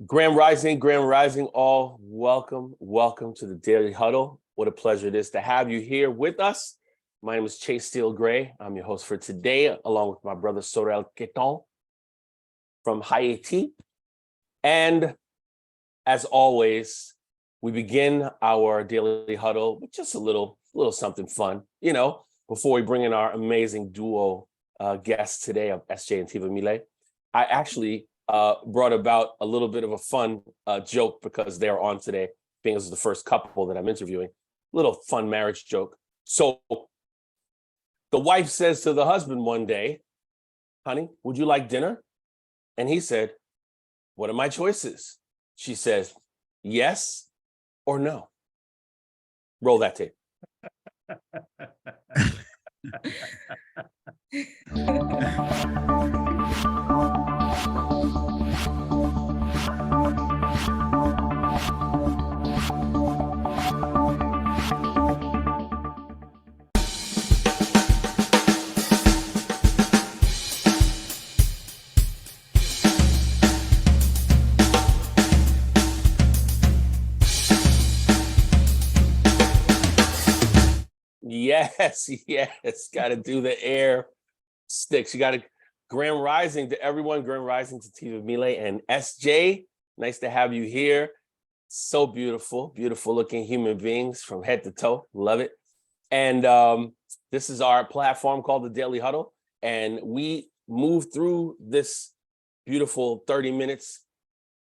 Grand Rising, all. Welcome to the Daily Huddle. What a pleasure it is to have you here with us. My name is Steele Greye. I'm your host for today, along with my brother Saurel Quettan from Haiti. And as always, we begin our Daily Huddle with just a little something fun, before we bring in our amazing duo guests today of Esjae Tivamile. I actually brought about a little bit of a fun joke because they're on today, being as the first couple that I'm interviewing. Little fun marriage joke. So the wife says to the husband one day, "Honey, would you like dinner?" And he said, "What are my choices?" She says, "Yes or no." Roll that tape. Yes. Got to do the air sticks. You got to Grand Rising to everyone. Grand Rising to Tivamile and Esjae. Nice to have you here. So beautiful looking human beings from head to toe. Love it. And this is our platform called the Daily Huddle. And we move through this beautiful 30 minutes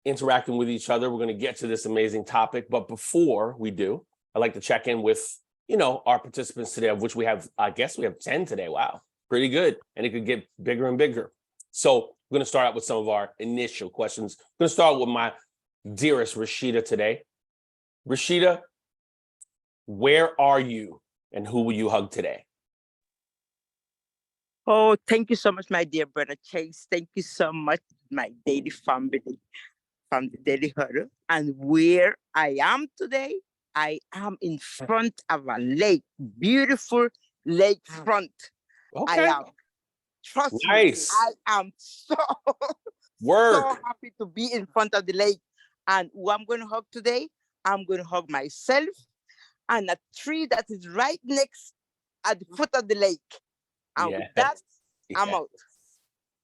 interacting with each other. We're going to get to this amazing topic. But before we do, I'd like to check in with our participants today, of which we have 10 today. Wow, pretty good. And it could get bigger and bigger. So we're going to start out with some of our initial questions. I'm going to start with my dearest Rashida today. Rashida, where are you and who will you hug today? Oh, thank you so much, my dear brother Chase. Thank you so much, my daily family from the Daily Huddle. And where I am today, I am in front of a lake, beautiful lake front. Okay. I am. Trust Nice. me, I am so happy to be in front of the lake. And who I'm going to hug today, I'm going to hug myself and a tree that is right next at the foot of the lake. And with that, I'm out.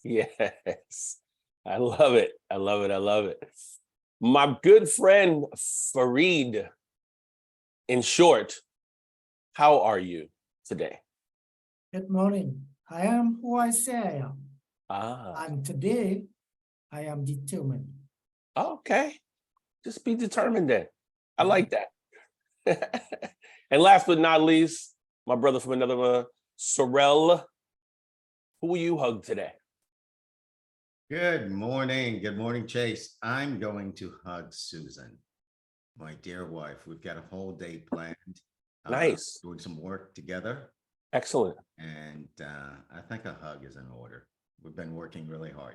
Yes. I love it. My good friend Fareed, in short, how are you today? Good morning. I am who I say I am. And today, I am determined. Okay. Just be determined then. I like that. And last but not least, my brother from another mother, Saurel, who will you hug today? Good morning, Chase. I'm going to hug Susan, my dear wife. We've got a whole day planned. Nice. Doing some work together. Excellent. And I think a hug is in order. We've been working really hard.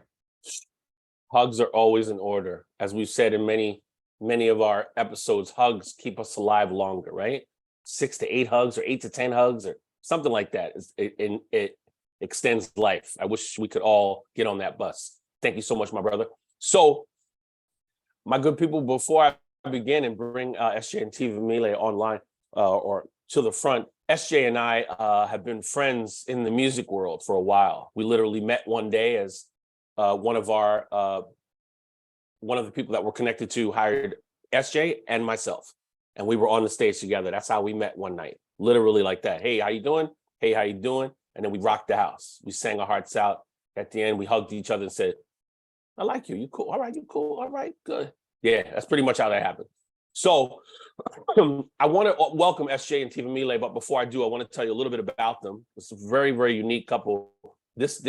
Hugs are always in order. As we've said in many of our episodes, hugs keep us alive longer, right? 6 to 8 hugs or 8 to 10 hugs or something like that. It extends life. I wish we could all get on that bus. Thank you so much, my brother. So, my good people, before I begin and bring Esjae and Tivamile online or to the front, Esjae and I have been friends in the music world for a while. We literally met one day as one of the people that we're connected to hired Esjae and myself, and we were on the stage together. That's how we met one night, literally like that. Hey, how you doing? Hey, how you doing? And then we rocked the house. We sang our hearts out. At the end, we hugged each other and said, "I like you. You cool. All right, you cool. All right, good." Yeah, that's pretty much how that happened. So I want to welcome Esjae and Tivamile, but before I do, I want to tell you a little bit about them. It's a very, very unique couple. This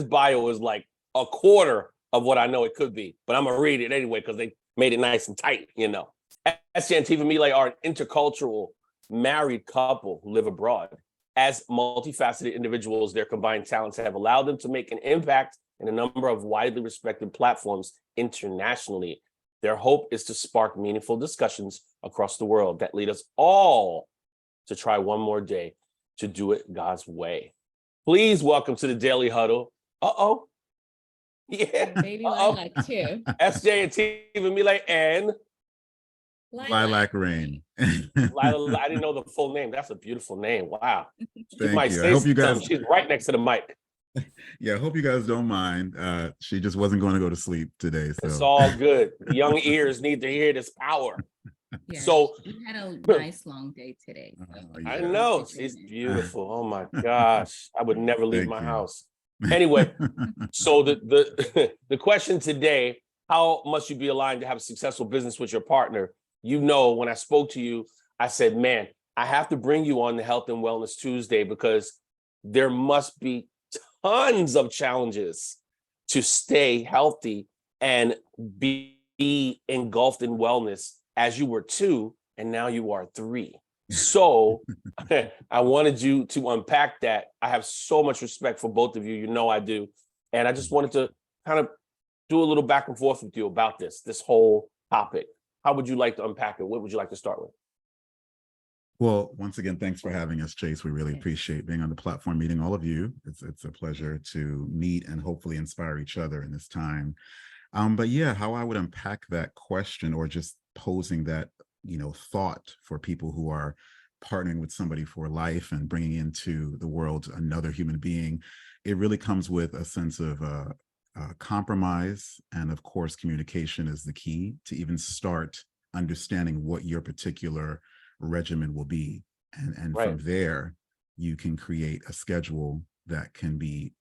bio is like a quarter of what I know it could be, but I'm gonna read it anyway because they made it nice and tight. Esjae and Tivamile are an intercultural married couple who live abroad. As multifaceted individuals, their combined talents have allowed them to make an impact in a number of widely respected platforms internationally. Their hope is to spark meaningful discussions across the world that lead us all to try one more day to do it God's way. Please welcome to the Daily Huddle. Yeah. Baby Lilac too. Esjae Tivamile and Lilac Rain. Lila. I didn't know the full name. That's a beautiful name. Wow. She Thank might you. I say hope you guys. something. She's right next to the mic. Yeah, I hope you guys don't mind. She just wasn't going to go to sleep today. So It's all good. Young ears need to hear this power. Yeah, So we had a nice long day today. So I yeah. know she's beautiful. Oh my gosh. I would never leave Thank my you. house. Anyway, so the question today, how must you be aligned to have a successful business with your partner? You know, when I spoke to you, I said, man, I have to bring you on the Health and Wellness Tuesday because there must be tons of challenges to stay healthy and be engulfed in wellness as you were 2 and now you are 3. So I wanted you to unpack that. I have so much respect for both of you. You know I do. And I just wanted to kind of do a little back and forth with you about this whole topic. How would you like to unpack it? What would you like to start with? Well, once again, thanks for having us, Chase. We really appreciate being on the platform, meeting all of you. It's a pleasure to meet and hopefully inspire each other in this time. But yeah, how I would unpack that question, or just posing that, thought for people who are partnering with somebody for life and bringing into the world another human being, it really comes with a sense of compromise. And of course, communication is the key to even start understanding what your particular regimen will be. And Right. from there, you can create a schedule that can be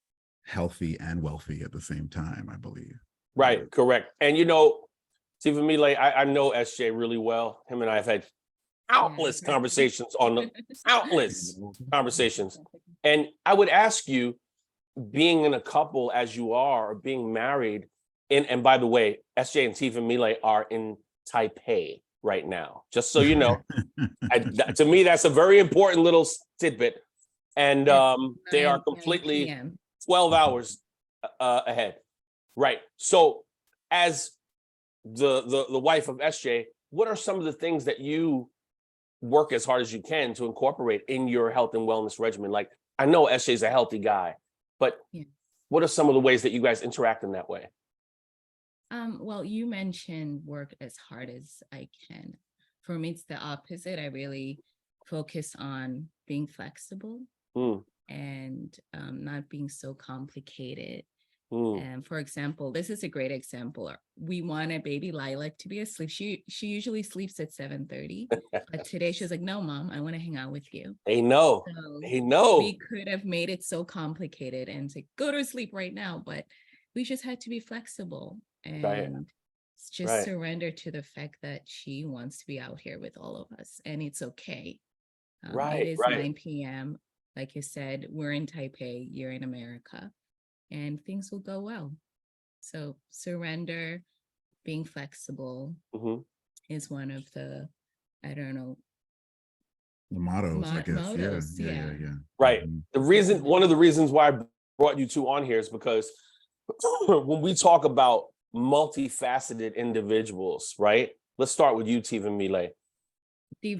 healthy and wealthy at the same time, I believe. Right, correct. And Tivamile, I know Esjae really well. Him and I have had countless conversations countless conversations. And I would ask you, being in a couple as you are, or being married, and by the way, Esjae and Tivamile are in Taipei right now, just so you know. To me, that's a very important little tidbit. And they are completely 12 hours ahead. Right. So as the wife of Esjae, what are some of the things that you work as hard as you can to incorporate in your health and wellness regimen? Like, I know Esjae's a healthy guy, but what are some of the ways that you guys interact in that way? Well, you mentioned work as hard as I can. For me, it's the opposite. I really focus on being flexible and not being so complicated. And for example, this is a great example. We wanted baby Lilac to be asleep. She usually sleeps at 7:30, but today she was like, "No, Mom, I want to hang out with you." They know. So they know. We could have made it so complicated and say, "Go to sleep right now," but we just had to be flexible and just surrender to the fact that she wants to be out here with all of us, and it's okay. It is 9 p.m. Like you said, we're in Taipei, you're in America, and things will go well. So surrender, being flexible is one of the, the mottos, I guess. Mottos, yeah. Right. One of the reasons why I brought you two on here is because when we talk about multifaceted individuals, right? Let's start with you, Tivamile.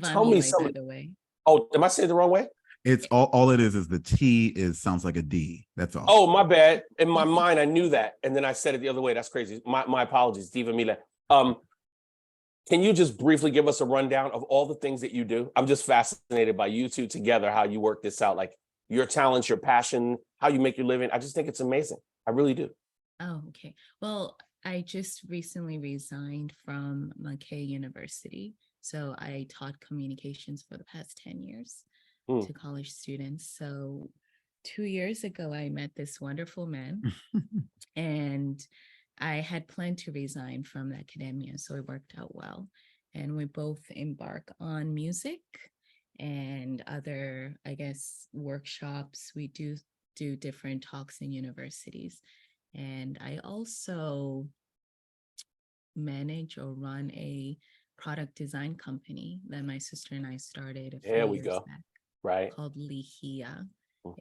Tell me something. By the way. Oh, am I saying it the wrong way? It's all it is the T sounds like a D. That's all. Oh, my bad. In my mind, I knew that. And then I said it the other way. That's crazy. My apologies, Tivamile. Can you just briefly give us a rundown of all the things that you do? I'm just fascinated by you two together, how you work this out, like your talents, your passion, how you make your living. I just think it's amazing. I really do. Oh, okay. Well, I just recently resigned from Monikah University. So I taught communications for the past 10 years to college students. So 2 years ago, I met this wonderful man and I had planned to resign from academia. So it worked out well. And we both embark on music and other, workshops. We do different talks in universities. And I also manage or run a product design company that my sister and I started a few years back. Right. Called Lihia.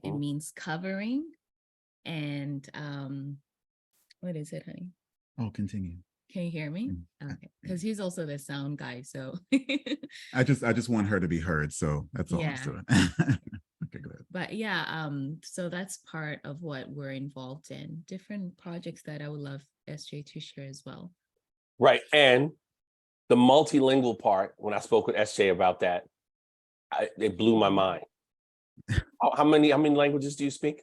It means covering. And what is it, honey? Oh, continue. Can you hear me? Okay. Because he's also the sound guy. So I just want her to be heard. So that's all. Yeah. Okay, go ahead. But yeah, so that's part of what we're involved in. Different projects that I would love Esjae to share as well. Right. And the multilingual part, when I spoke with Esjae about that, it blew my mind. How many languages do you speak?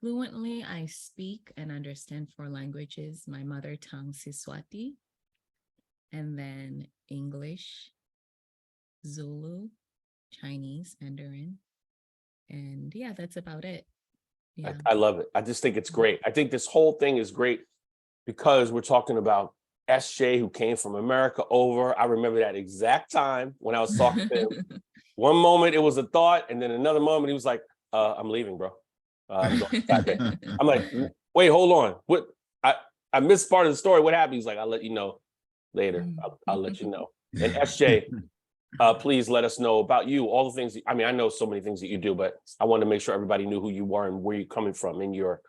Fluently, I speak and understand 4 languages. My mother tongue Siswati, and then English, Zulu, Chinese, Mandarin. And yeah, that's about it. Yeah. I love it. I just think it's great. I think this whole thing is great because we're talking about Esjae, who came from America over. I remember that exact time when I was talking to him. One moment it was a thought, and then another moment he was like, I'm leaving, bro. I'm going to Taipei. I'm like, wait, hold on. What? I missed part of the story. What happened? He's like, I'll let you know later. I'll let you know. And Esjae, please let us know about you. All the things. I know so many things that you do, but I wanted to make sure everybody knew who you were and where you're coming from in your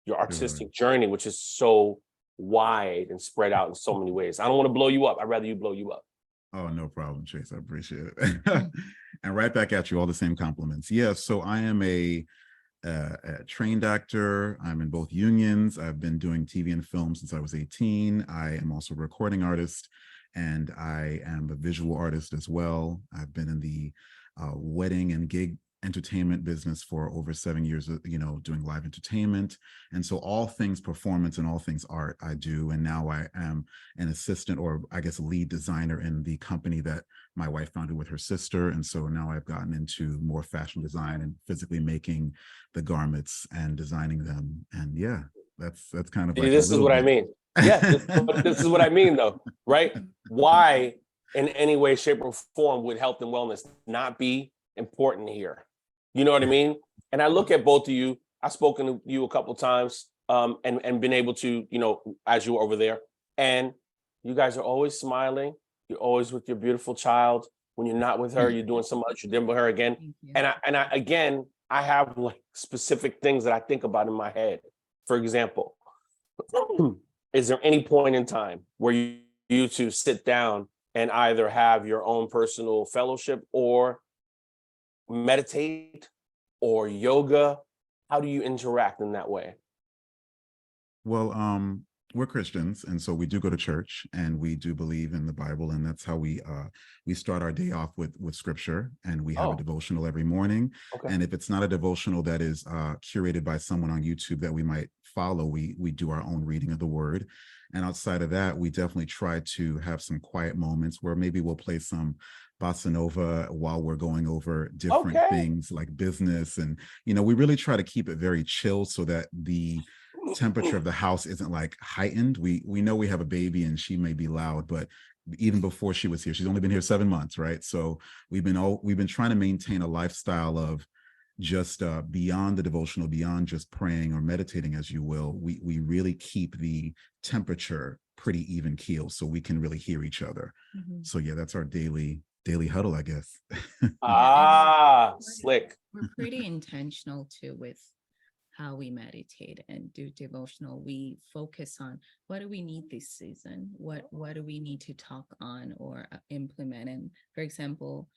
artistic journey, which is so wide and spread out in so many ways. I don't want to blow you up. I'd rather you blow you up. Oh, no problem, Chase. I appreciate it. And right back at you, all the same compliments. Yeah, so I am a trained actor. I'm in both unions. I've been doing TV and film since I was 18. I am also a recording artist, and I am a visual artist as well. I've been in the wedding and gig entertainment business for over 7 years, doing live entertainment. And so all things performance and all things art I do. And now I am an assistant, or I guess lead designer, in the company that my wife founded with her sister. And so now I've gotten into more fashion design and physically making the garments and designing them. And yeah, that's kind of like this is what I mean. Yeah, this is what I mean though, right? Why in any way, shape, or form would health and wellness not be important here? You know what I mean? And I look at both of you. I've spoken to you a couple of times and been able to, as you were over there. And you guys are always smiling. You're always with your beautiful child. When you're not with her, you're doing so much. You're there with her again. And I have like specific things that I think about in my head. For example, is there any point in time where you two sit down and either have your own personal fellowship or meditate or yoga? How do you interact in that way? Well, we're Christians, and so we do go to church, and we do believe in the Bible, and that's how we start our day off with scripture, and we have a devotional every morning. Okay. And if it's not a devotional that is curated by someone on YouTube that we might follow, we do our own reading of the word. And outside of that, we definitely try to have some quiet moments where maybe we'll play some bossa nova while we're going over different things like business. And, we really try to keep it very chill so that the temperature of the house isn't like heightened. We know we have a baby and she may be loud, but even before she was here, she's only been here 7 months, right? So we've been trying to maintain a lifestyle of just beyond the devotional, beyond just praying or meditating, as you will. We really keep the temperature pretty even keel so we can really hear each other. Mm-hmm. So yeah, that's our daily huddle, I guess. Slick. We're pretty intentional too with how we meditate and do devotional. We focus on what do we need this season? What do we need to talk on or implement? And for example,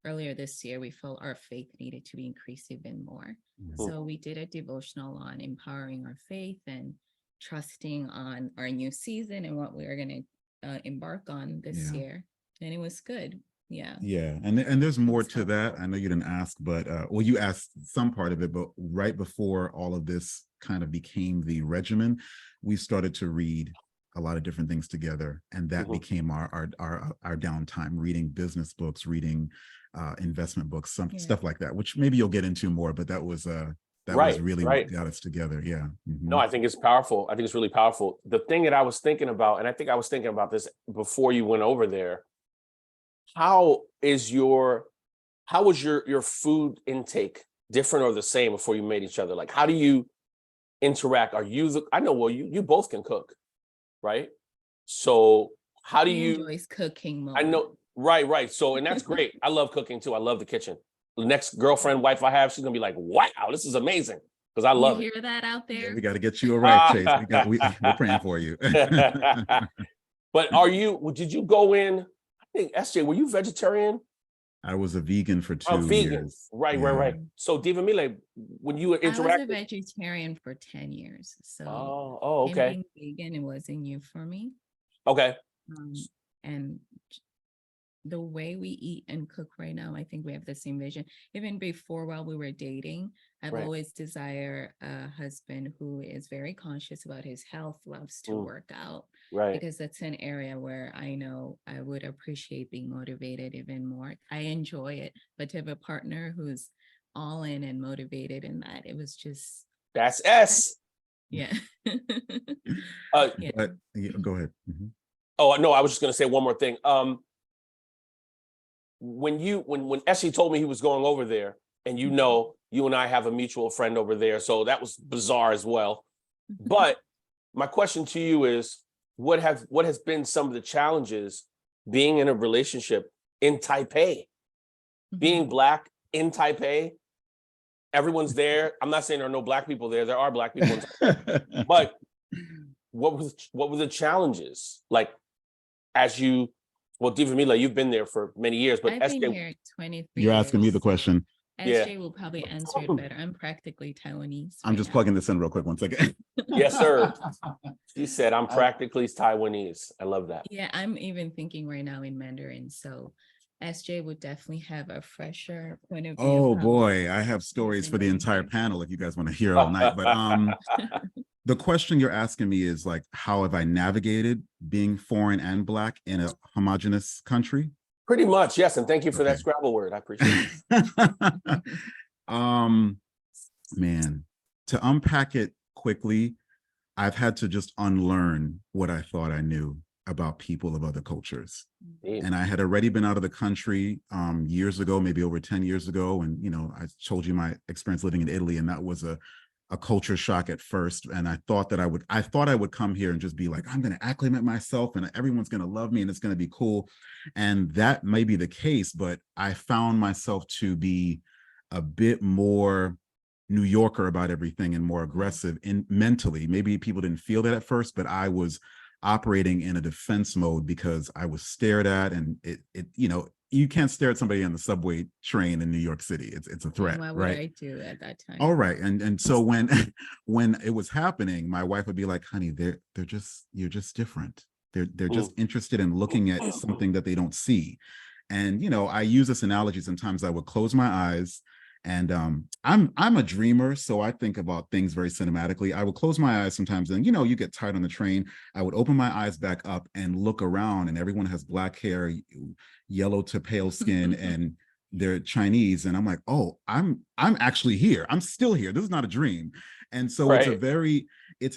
earlier this year, we felt our faith needed to be increased even more. Mm-hmm. So we did a devotional on empowering our faith and trusting on our new season and what we are going to embark on this year. And it was good. Yeah. And there's more to that. I know you didn't ask, but you asked some part of it, but right before all of this kind of became the regimen, we started to read a lot of different things together, and that became our downtime, reading business books, reading investment books, stuff like that, which maybe you'll get into more, but that was was really what got us together. Yeah. Mm-hmm. No, I think it's powerful. I think it's really powerful. The thing that I was thinking about, and I think I was thinking about this before you went over there, how was your food intake different or the same before you made each other? Like, how do you interact? You both can cook, right? So how do you enjoys cooking more? I know, right. So, and that's great. I love cooking too. I love the kitchen. The next girlfriend, wife I have, she's gonna be like, wow, this is amazing. Because I love it. You hear that out there? Yeah, we got to get you a right, Chase. We're praying for you. But did you go in? I think Esjae, were you vegetarian I was a vegan for 2 vegan. years. Right. So Tivamile, when you were I was a interacting, vegetarian for 10 years. So okay. being vegan, it wasn't new for me. Okay. And the way we eat and cook right now, I think we have the same vision. Even before, while we were dating, I've always desired a husband who is very conscious about his health, loves to work out, because that's an area where I know I would appreciate being motivated even more. I enjoy it, but to have a partner who's all in and motivated in that, it was just that's S. Yeah. Yeah. But, go ahead. Oh no, I was just gonna say one more thing. When Esjae told me he was going over there, and you and I have a mutual friend over there, so that was bizarre as well. But my question to you is, what has been some of the challenges being in a relationship in Taipei, being Black in Taipei? Everyone's there. I'm not saying there are no Black people there. There are Black people in Taipei. But what were the challenges? Like, as you, well, Tivamile, you've been there for many years, but I've been here 23 You're asking me the question. Esjae will probably answer it better. I'm practically Taiwanese. I'm just plugging this in real quick. 1 second. Yes, sir. She said, I'm practically Taiwanese. I love that. Yeah, I'm even thinking right now in Mandarin. So Esjae would definitely have a fresher point of view. Oh boy, I have stories for the entire panel if you guys want to hear all night. But the question you're asking me is like, how have I navigated being foreign and Black in a homogenous country? Pretty much, yes. And thank you for that Scrabble word. I appreciate it. Man, to unpack it quickly, I've had to just unlearn what I thought I knew about people of other cultures. And I had already been out of the country years ago, maybe over 10 years ago. And, I told you my experience living in Italy, and that was a culture shock at first. And I thought I would come here and just be like, I'm going to acclimate myself and everyone's going to love me and it's going to be cool. And that may be the case, but I found myself to be a bit more New Yorker about everything and more aggressive mentally. Maybe people didn't feel that at first, but I was operating in a defense mode because I was stared at, and you can't stare at somebody on the subway train in New York City. It's a threat, what right? Would I do at that time? All right. And so when it was happening, my wife would be like, honey, you're just different. They're just interested in looking at something that they don't see. And, I use this analogy. Sometimes I would close my eyes, and I'm a dreamer, so I think about things very cinematically. I would close my eyes sometimes, and you get tired on the train. I would open my eyes back up and look around, and everyone has Black hair, yellow to pale skin, and they're Chinese. And I'm like, oh, I'm actually here. I'm still here. This is not a dream. And so it's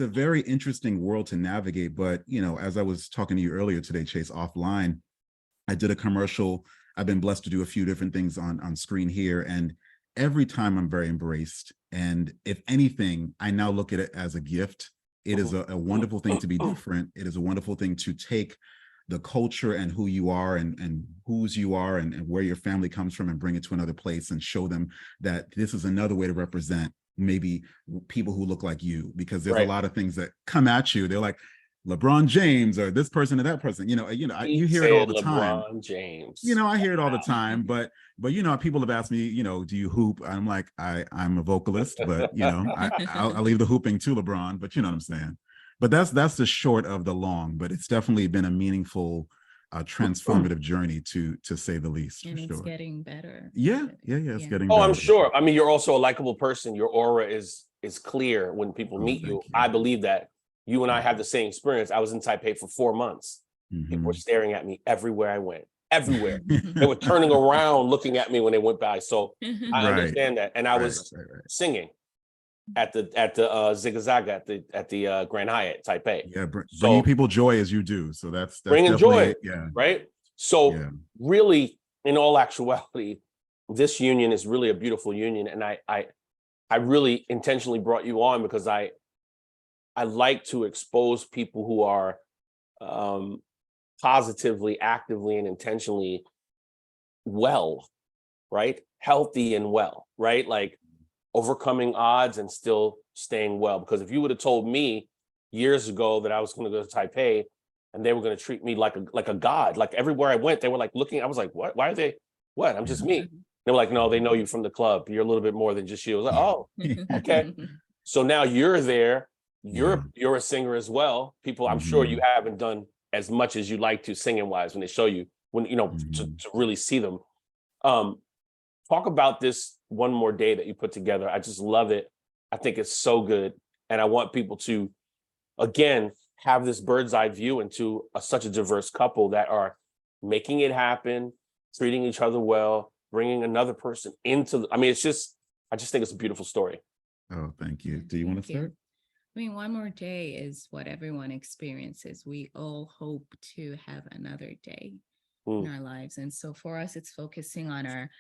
a very interesting world to navigate. But as I was talking to you earlier today, Chase, offline, I did a commercial. I've been blessed to do a few different things on screen here, and every time I'm very embraced. And if anything, I now look at it as a gift. It is a wonderful thing to be different. It is a wonderful thing to take the culture and who you are and whose you are and where your family comes from and bring it to another place and show them that this is another way to represent maybe people who look like you, because there's a lot of things that come at you. They're like, LeBron James or this person or that person, you hear it all the time. LeBron James. I hear it all the time, but people have asked me, do you hoop? I'm like, I'm a vocalist, but I'll leave the hooping to LeBron, but you know what I'm saying? But that's the short of the long, but it's definitely been a meaningful, transformative journey to say the least. And it's getting better. Yeah, it's getting better. I'm sure. I mean, you're also a likable person. Your aura is clear when people meet you. I believe that. You and I have the same experience. I was in Taipei for 4 months. People were staring at me everywhere I went. Everywhere. They were turning around, looking at me when they went by. So I understand that. And I was singing at the Zigazag at the Grand Hyatt, Taipei. Yeah, bringing people joy as you do. So that's bringing joy. Yeah. Right. So really, in all actuality, this union is really a beautiful union. And I really intentionally brought you on because I like to expose people who are positively, actively, and intentionally well, right? Healthy and well, right? Like overcoming odds and still staying well. Because if you would have told me years ago that I was going to go to Taipei and they were going to treat me like a god, like everywhere I went, they were like looking, I was like, what what? I'm just me. They were like, no, they know you from the club. You're a little bit more than just you. I was like, oh, okay. So now you're there. You're a singer as well. People, I'm sure you haven't done as much as you like to singing wise when they show you, when to really see them. Talk about this one more day that you put together. I just love it. I think it's so good. And I want people to, again, have this bird's eye view into such a diverse couple that are making it happen, treating each other well, bringing another person into, I just think it's a beautiful story. Oh, thank you. Do you want to start? One more day is what everyone experiences. We all hope to have another day in our lives. And so for us, it's focusing on our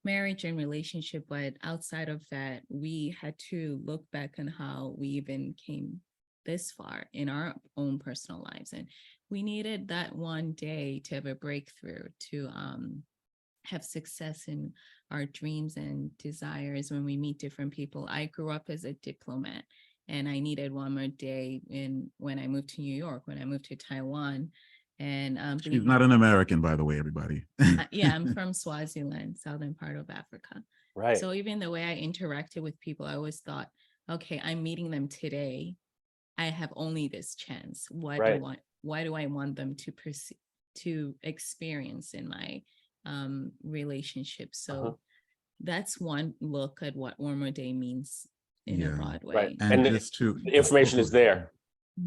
marriage and relationship. But outside of that, we had to look back on how we even came this far in our own personal lives. And we needed that one day to have a breakthrough, to have success in our dreams and desires when we meet different people. I grew up as a diplomat, and I needed one more day when I moved to New York, when I moved to Taiwan. And she's not an American, by the way, everybody. Yeah, I'm from Swaziland, southern part of Africa. Right. So even the way I interacted with people, I always thought, okay, I'm meeting them today. I have only this chance. Why do I want them to experience in my relationship? So that's one look at what One More Day means in a broad way. Right. And the information is there.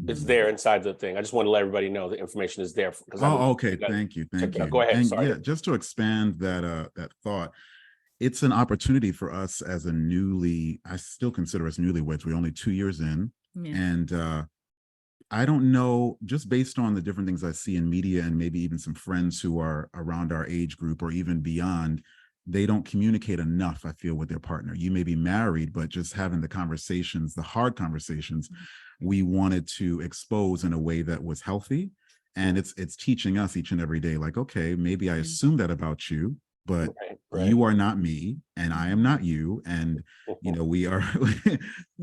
It's there inside the thing. I just want to let everybody know the information is there. Okay. Thank you. Go ahead. And sorry. yeah, just to expand that thought, it's an opportunity for us as I still consider us newlyweds. We're only 2 years in. Yeah. And I don't know, just based on the different things I see in media and maybe even some friends who are around our age group or even beyond, they don't communicate enough, I feel, with their partner. You may be married, but just having the conversations, the hard conversations, we wanted to expose in a way that was healthy. And it's teaching us each and every day, like, okay, maybe I assume that about you, but you are not me and I am not you. And, we are,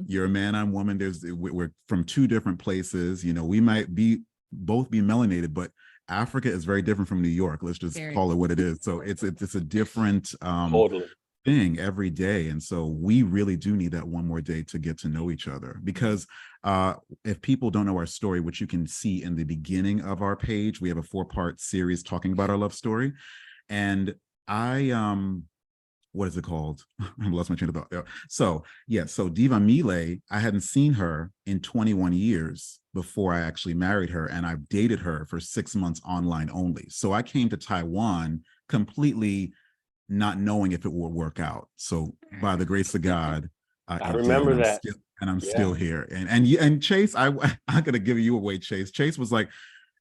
you're a man, I'm woman. We're from two different places. We might both be melanated, but Africa is very different from New York. Let's just call it what it is. So it's a different thing every day. And so we really do need that one more day to get to know each other, because if people don't know our story, which you can see in the beginning of our page, we have a 4-part series talking about our love story. And what is it called? I lost my train of thought. So Tivamile, I hadn't seen her in 21 years before I actually married her, and I've dated her for 6 months online only. So I came to Taiwan completely not knowing if it would work out. So by the grace of God, I remember that. I'm still here. And Chase, I'm gonna give you away, Chase. Chase was like,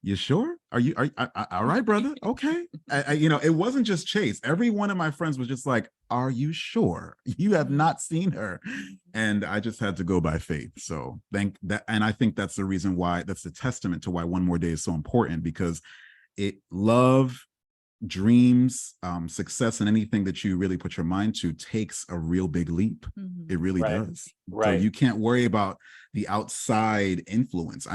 "You sure? Are you all right, brother? Okay." It wasn't just Chase. Every one of my friends was just like, "Are you sure? You have not seen her?" And I just had to go by faith. So and I think that's the reason why, that's a testament to why One More Day is so important, because love, dreams, success, and anything that you really put your mind to takes a real big leap. It really does. So you can't worry about the outside influence.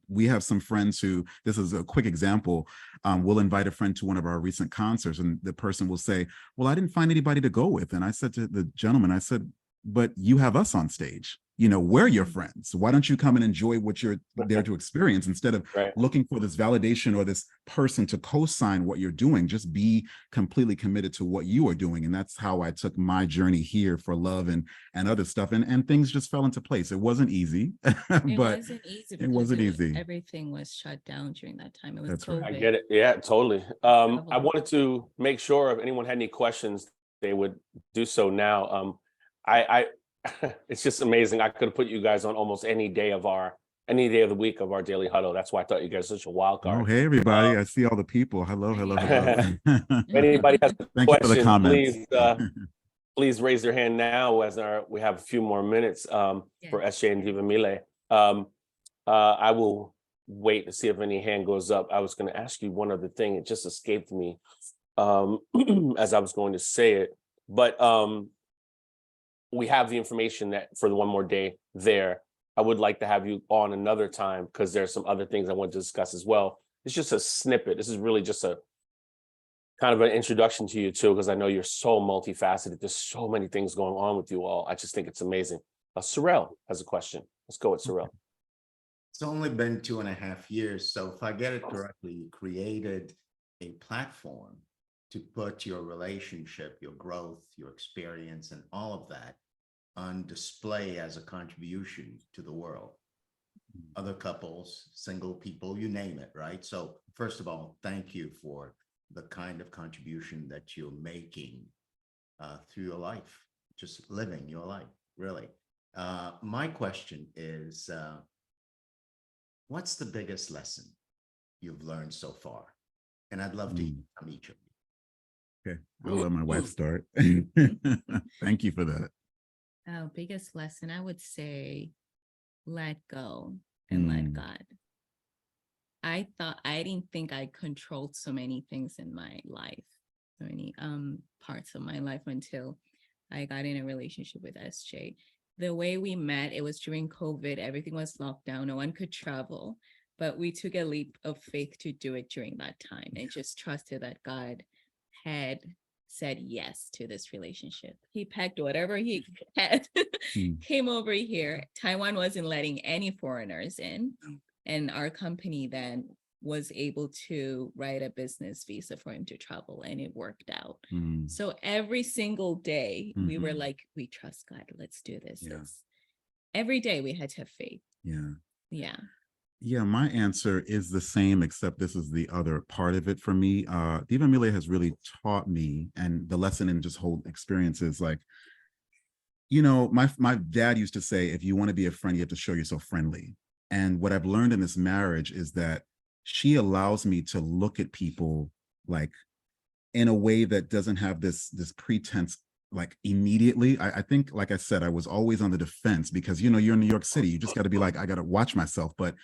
We have some friends who, this is a quick example, we'll invite a friend to one of our recent concerts, and the person will say, "Well, I didn't find anybody to go with." And I said to the gentleman, I said, "But you have us on stage. We're your friends. Why don't you come and enjoy what you're there to experience, instead of looking for this validation or this person to co-sign what you're doing? Just be completely committed to what you are doing." And that's how I took my journey here for love and other stuff. And things just fell into place. It wasn't easy, but it wasn't easy. Everything was shut down during that time. It was That's COVID. right. I get it. Yeah, totally. I wanted to make sure if anyone had any questions, they would do so now. It's just amazing. I could have put you guys on almost any day of the week of our daily huddle. That's why I thought you guys were such a wild card. Oh, hey everybody! I see all the people. Hello. If anybody has Thank you for the comments. Please raise your hand now, as we have a few more minutes for Esjae and Tivamile. I will wait to see if any hand goes up. I was going to ask you one other thing. It just escaped me as I was going to say it, but we have the information that for the One More Day there. I would like to have you on another time, because there's some other things I want to discuss as well. It's just a snippet. This is really just kind of an introduction to you too, because I know you're so multifaceted. There's so many things going on with you all. I just think it's amazing. Saurel has a question. Let's go with Saurel. It's only been 2.5 years. So if I get it correctly, you created a platform to put your relationship, your growth, your experience, and all of that on display as a contribution to the world. Other couples, single people, you name it, right? So first of all, thank you for the kind of contribution that you're making through your life, just living your life, really. My question is, what's the biggest lesson you've learned so far? And I'd love to hear from each of you. Okay, I'll let my wife start. Thank you for that. Biggest lesson, I would say, let go and let God. I didn't think I controlled so many things in my life, so many parts of my life, until I got in a relationship with Esjae. The way we met, it was during COVID. Everything was locked down. No one could travel, but we took a leap of faith to do it during that time and just trusted that God had said yes to this relationship. He packed whatever he had, came over here. Taiwan wasn't letting any foreigners in. And our company then was able to write a business visa for him to travel, and it worked out. So every single day we were like, we trust God, let's do this. Yeah. Every day we had to have faith. Yeah, my answer is the same, except this is the other part of it for me. Tivamile has really taught me, and the lesson in just whole experience is like, you know, my dad used to say, if you want to be a friend, you have to show yourself friendly. And what I've learned in this marriage is that she allows me to look at people like in a way that doesn't have this pretense, like immediately. I think, like I said, I was always on the defense because, you know, you're in New York City, you just got to be like, I got to watch myself. But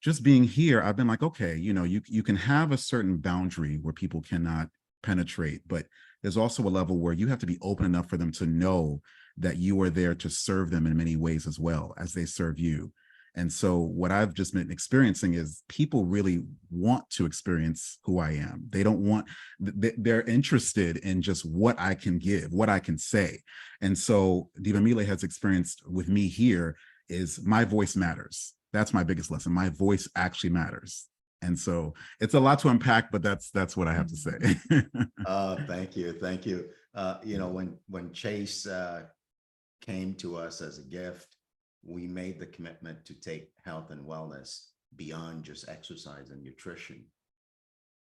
just being here, I've been like, okay, you know, you can have a certain boundary where people cannot penetrate, but there's also a level where you have to be open enough for them to know that you are there to serve them in many ways as well as they serve you. And so what I've just been experiencing is people really want to experience who I am. They don't want, they're interested in just what I can give, what I can say. And so Tivamile has experienced with me here is my voice matters. That's my biggest lesson. My voice actually matters. And so it's a lot to unpack, but that's what I have to say. Thank you. Thank you. You know, when Chase came to us as a gift, we made the commitment to take health and wellness beyond just exercise and nutrition.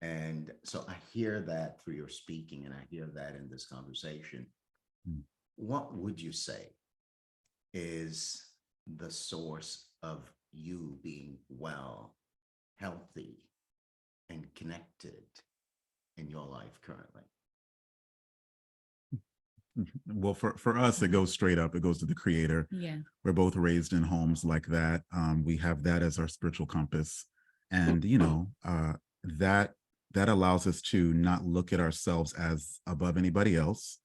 And so I hear that through your speaking, and I hear that in this conversation. What would you say is the source of you being well, healthy, and connected in your life currently? Well, for us, it goes straight up. It goes to the Creator. Yeah. We're both raised in homes like that. We have that as our spiritual compass. And, you know, that allows us to not look at ourselves as above anybody else.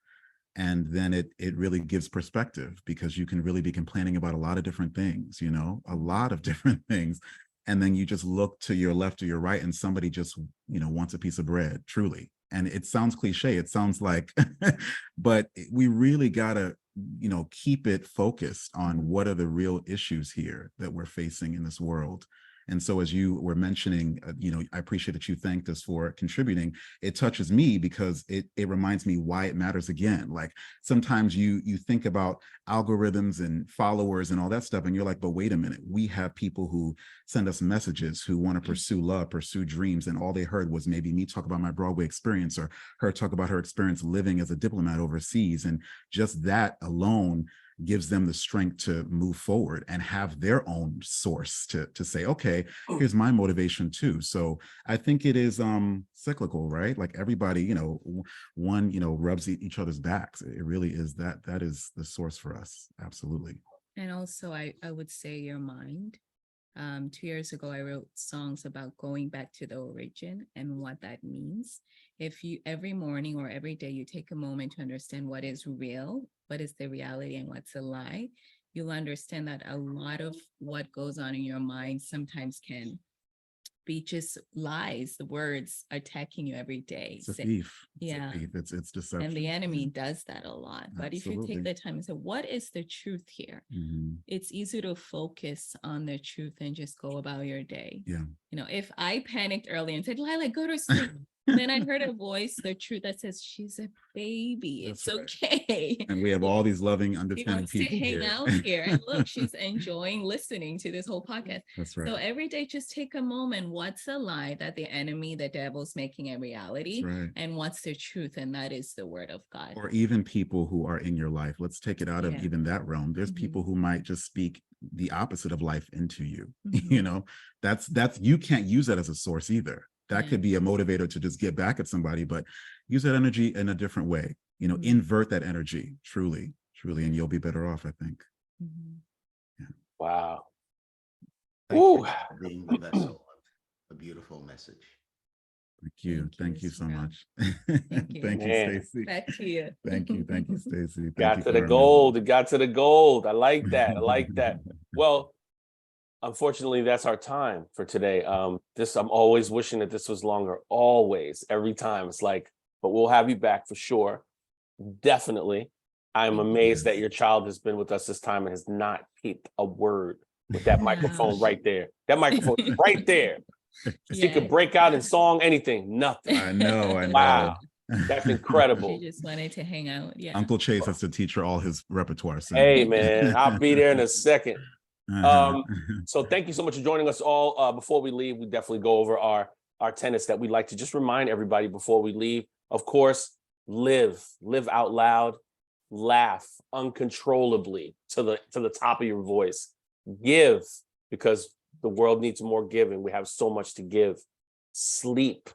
And then it really gives perspective, because you can really be complaining about a lot of different things, you know, a lot of different things. And then you just look to your left or your right and somebody just, you know, wants a piece of bread, truly. And it sounds cliche, it sounds like, but we really gotta, you know, keep it focused on what are the real issues here that we're facing in this world. And so as you were mentioning, you know, I appreciate that you thanked us for contributing. It touches me because it reminds me why it matters again. Like sometimes you think about algorithms and followers and all that stuff, and you're like, but wait a minute, we have people who send us messages who want to pursue love, pursue dreams, and all they heard was maybe me talk about my Broadway experience or her talk about her experience living as a diplomat overseas. And just that alone gives them the strength to move forward and have their own source to say, okay, here's my motivation too. So I think it is cyclical, right? Like everybody, you know, one, you know, rubs each other's backs. It really is that is the source for us. Absolutely. And also I would say your mind. 2 years ago, I wrote songs about going back to the origin and what that means. If you every morning or every day you take a moment to understand what is real, what is the reality, and what's a lie, you'll understand that a lot of what goes on in your mind sometimes can be just lies, the words attacking you every day. It's a thief. Yeah. It's deception. And the enemy does that a lot. But if you take the time and say, what is the truth here? It's easy to focus on the truth and just go about your day. Yeah. You know, if I panicked earlier and said, Lila, go to sleep. Then I heard a voice, the truth that says, she's a baby. It's okay. And we have all these loving, understanding people to hang out here. And look, she's enjoying listening to this whole podcast. That's right. So every day, just take a moment. What's a lie that the enemy, the devil's making a reality? Right. And what's the truth? And that is the word of God. Or even people who are in your life. Let's take it out of even that realm. There's people who might just speak the opposite of life into you. You know, that's you can't use that as a source either. That could be a motivator to just get back at somebody, but use that energy in a different way. You know, invert that energy, truly, and you'll be better off, I think. Yeah. Wow. Thank you for being the vessel of a beautiful message. Thank you. Thank you so much. Thank you. Thank you, Stacey. Back to you. Thank you, Stacey. Got to the gold. It got to the gold. I like that. I like that. Well, unfortunately, that's our time for today. I'm always wishing that this was longer. Always, every time. It's like, but we'll have you back for sure. Definitely. I'm amazed that your child has been with us this time and has not peeped a word with that microphone right there. That microphone is right there. She could break out in song, anything, nothing. I know. Wow. That's incredible. She just wanted to hang out. Yeah. Uncle Chase has to teach her all his repertoire. So. Hey, man, I'll be there in a second. So thank you so much for joining us all. Before we leave, we definitely go over our tenets that we'd like to just remind everybody before we leave. Of course, live out loud, laugh uncontrollably to the top of your voice, give, because the world needs more giving. We have so much to give. Sleep.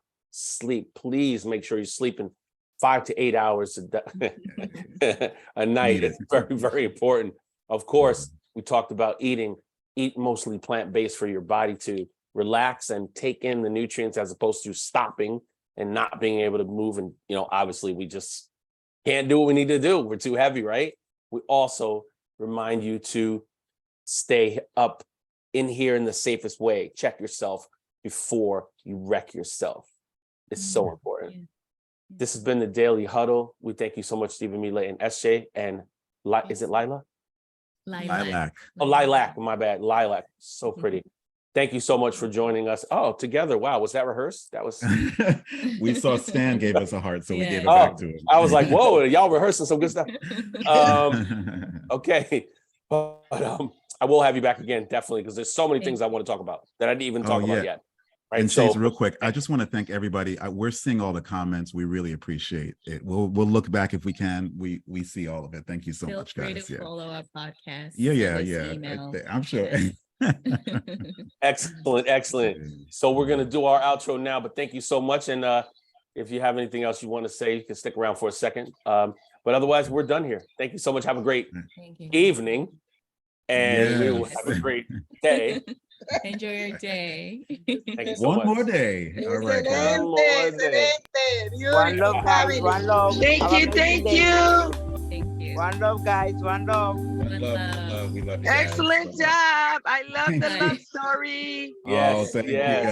Please make sure you're sleeping 5 to 8 hours a night. It's very, very important. Of course, we talked about eat mostly plant-based for your body to relax and take in the nutrients as opposed to stopping and not being able to move. And, obviously we just can't do what we need to do. We're too heavy, right? We also remind you to stay up in here in the safest way. Check yourself before you wreck yourself. It's so important. Yeah. This has been the Daily Huddle. We thank you so much, Tivamile and Esjae. And is it Lila? Lilac. Oh, Lilac. My bad. Lilac. So pretty. Thank you so much for joining us. Oh, together. Wow. Was that rehearsed? That was. We saw Stan gave us a heart, so we gave it back to him. I was like, whoa, y'all rehearsing some good stuff. Okay. But I will have you back again, definitely, because there's so many things I want to talk about that I didn't even talk about yet. Right. And Chase, real quick, I just want to thank everybody. We're seeing all the comments. We really appreciate it. We'll look back if we can. We see all of it. Thank you so much, guys. Follow our podcast. Yeah. I'm sure. Excellent. So we're gonna do our outro now, but thank you so much. And if you have anything else you want to say, you can stick around for a second. But otherwise, we're done here. Thank you so much. Have a great evening, and we will have a great day. Enjoy your day. Thank you so One much. more day. All right. One more day. One love, guys. One love. Thank you. One love, guys. One love. We love you guys. Excellent job. I love the love story. Yes, thank you, guys.